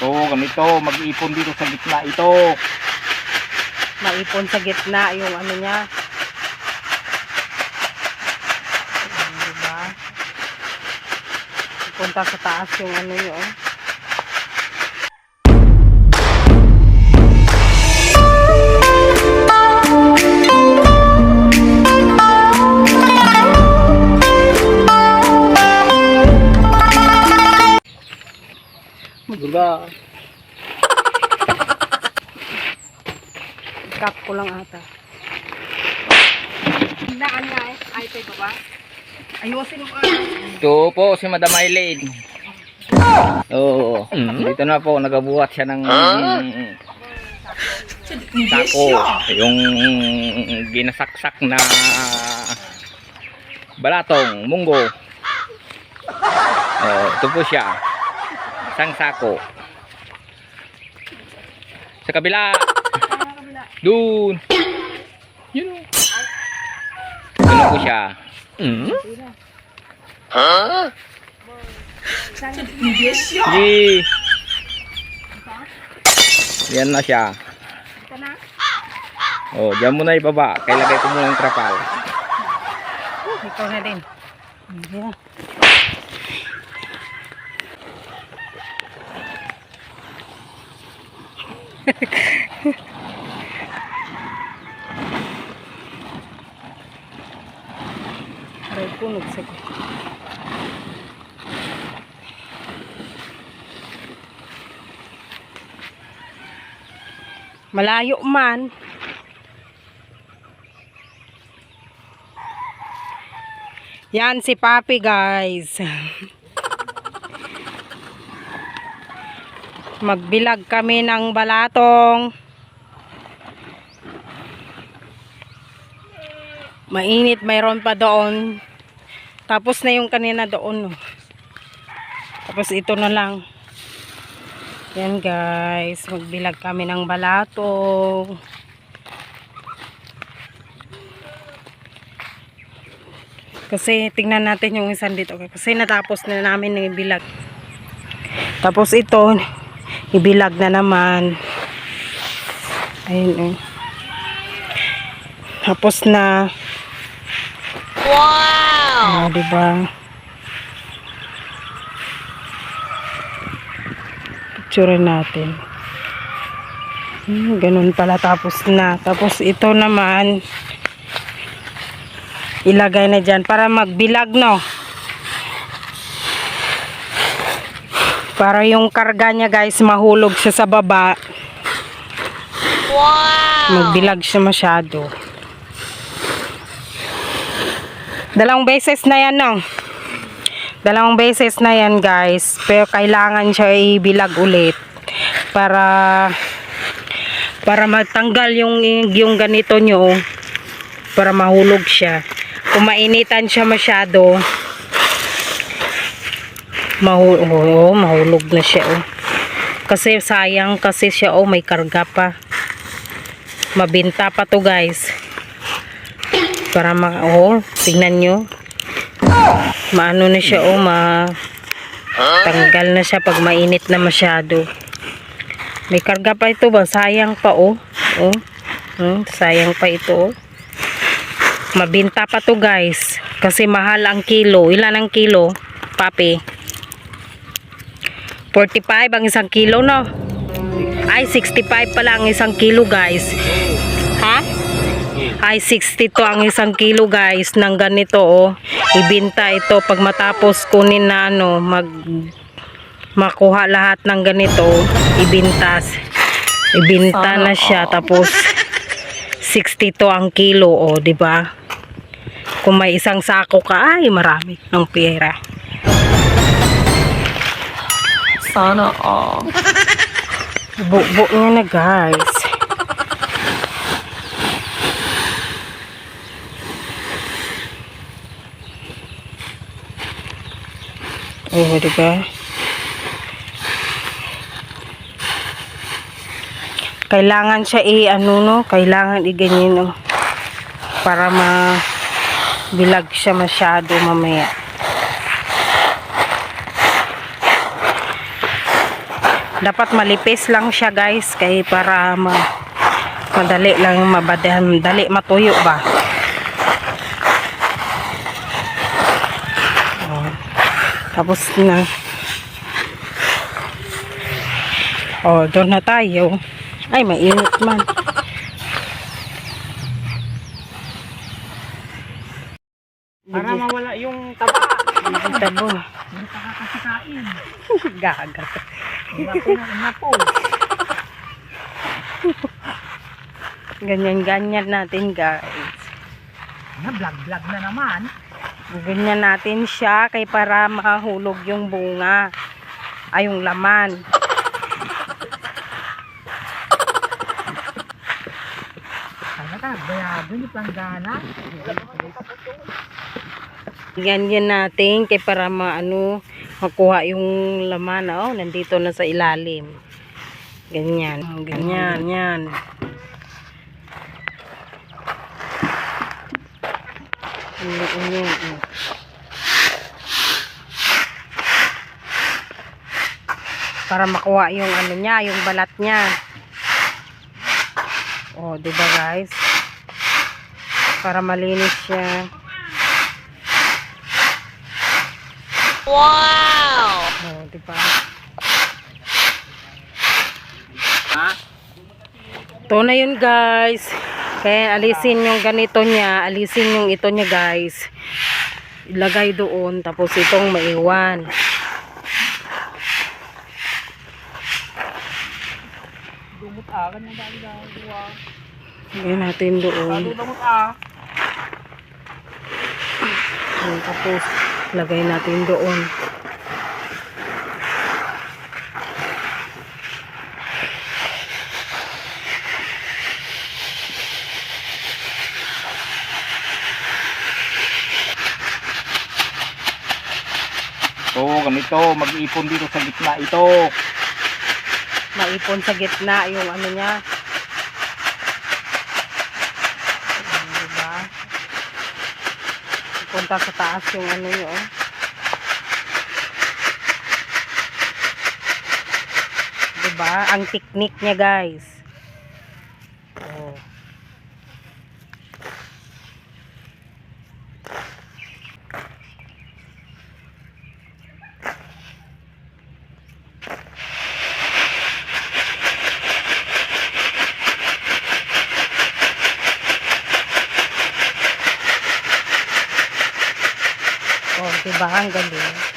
Ito, ganito. Mag-iipon dito sa gitna ito. Maipon sa gitna yung ano niya. Diba? Punta sa taas yung ano yun. Duga. Kap ko lang ata. Daan nga eh. Ay, ito ba? Ayusin mo. Ito po si Madam Eileen. Oo. Dito na po, nagabuhat siya ng sako. Yung ginasaksak na balatong, munggo. Ito po siya. Isang sako. Sa kabila. Doon. Yun. Ano po siya? Huh? Hindi. Yan na siya. Oh, diyan mo na ibaba. Kailagay ko muna ng trapal. Ikaw na din. Hindi na. Aray ko, nagsagot. Malayo man. Yan si Papi, guys. Magbilag kami ng balatong. Mainit, mayroon pa doon. Tapos na yung kanina doon. Tapos ito na lang. Yan guys, magbilag kami ng balatong. Kasi tingnan natin yung isang dito. Kasi natapos na namin ng ibilag. Tapos ito, ibilag na naman. Ayun eh. Tapos na. Wow! Diba? Picture natin. Ganun pala, tapos na. Tapos ito naman, ilagay na dyan para magbilag, no? Para yung karga niya, guys, mahulog siya sa baba. Wow! Magbilag siya masyado. Dalawang beses na yan, no? Dalawang beses na yan, guys. Pero kailangan siya ibilag ulit para matanggal yung ganito nyo, para mahulog siya. Kung mainitan siya masyado, mahulog na siya, oh. Kasi sayang kasi siya, oh, may karga pa. Mabinta pa to, guys. Para tingnan nyo. Maano na siya, oh, tanggal na siya pag mainit na masyado. May karga pa ito ba? Sayang pa, oh. Sayang pa ito, oh. Mabinta pa to, guys. Kasi mahal ang kilo. Ilan ang kilo, Papi? 45 ang isang kilo, no? Ay, 65 pala ang isang kilo, guys. Ha? Ay, 62 ang isang kilo, guys, ng ganito, oh. Ibinta ito pag matapos kunin na, ano, makuha lahat ng ganito, ibinta na siya. Tapos 62 ang kilo, oh, di ba? Kung may isang sako ka, ay marami ng pera. Sana all. Buo niya na, guys. Oh, diba? Kailangan siya kailangan i-ganyan, no? Para mabilag siya masyado mamaya. Dapat malipis lang siya guys, kay para madali lang dali matuyo ba. Oh, tapos na. Oh, doon na tayo. Ay, mainit man. Para mawala yung taba. Tabo. Hindi pa kakasikain. Gaga. Una po. Ganyan-ganyan natin guys. Vlog na naman. Ganyan natin siya kay para mahulog yung bunga. Ay, yung laman. Ganyan natin kay para makuha yung laman. Oh, nandito na sa ilalim. Ganyan. Ganyan. Yan. Ganyan. Para makuha yung niya, yung balat niya. Oh, 'di ba guys? Para malinis siya. Wow! Oh, 'di ba? Ha? Ito na yun guys. Kaya alisin yung ganito niya, alisin yung ito niya guys. Ilagay doon tapos itong maiwan. Dumot akan yung dali gawa. Lagyan natin doon. Dumot Tapos lagay natin doon. So, ganito, mag-iipon dito sa gitna ito. Maipon sa gitna yung niya. Diba? Punta sa taas yung niyo. Oh. Diba? Ang technique niya guys. Oh. Oh, diba? Ang galing.